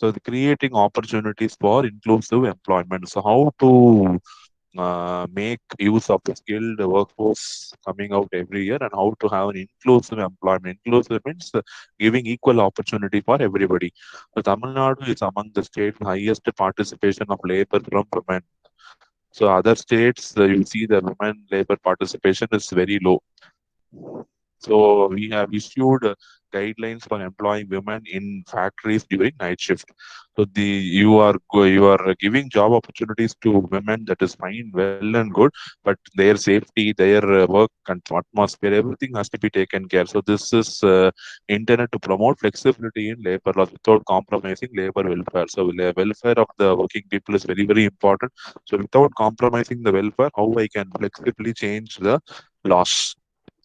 So the creating opportunities for inclusive employment. So how to make use of the skilled workforce coming out every year and how to have an inclusive employment. Inclusive means giving equal opportunity for everybody. So Tamil Nadu is among the states with highest participation of labor from women. So other states, you see the women labor participation is very low. So we have issued guidelines for employing women in factories during night shift. So you are giving job opportunities to women, that is fine, well and good, but their safety, their work atmosphere, everything has to be taken care. So this is intended to promote flexibility in labor laws without compromising labor welfare. So the welfare of the working people is very very important. So without compromising the welfare, how I can flexibly change the laws.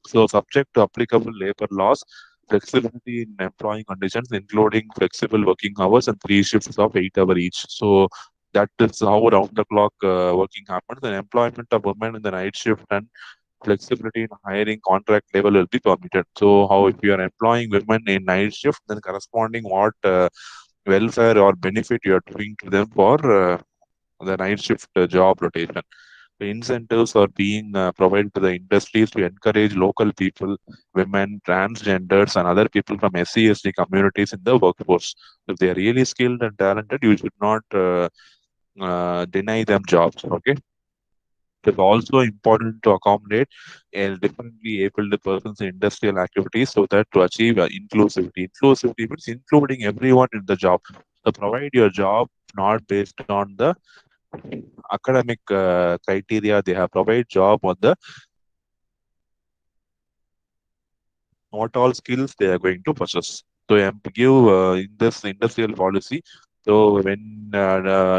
So, subject to applicable labor laws, flexibility in employing conditions, including flexible working hours and three shifts of 8 hours each. So, that is how round the clock working happens. And employment of women in the night shift and flexibility in hiring contract level will be permitted. So, how if you are employing women in night shift, then corresponding what welfare or benefit you are doing to them for the night shift job rotation. The incentives are being provided to the industries to encourage local people, women, transgenders, and other people from SC/ST communities in the workforce. If they are really skilled and talented, you should not deny them jobs. Okay. It is also important to accommodate differently abled persons in industrial activities so that to achieve inclusivity. Inclusivity means including everyone in the job. So provide your job not based on the academic criteria. They have provide job on the what all skills they are going to possess. So give in this industrial policy. So when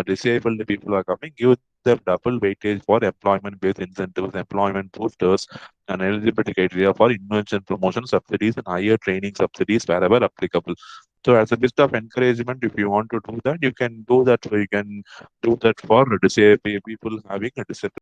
disabled people are coming, give them double weightage for employment-based incentives, employment boosters, and eligibility criteria for invention promotion subsidies and higher training subsidies wherever applicable. So as a bit of encouragement, if you want to do that, you can do that. So you can do that for disabled people having a disability.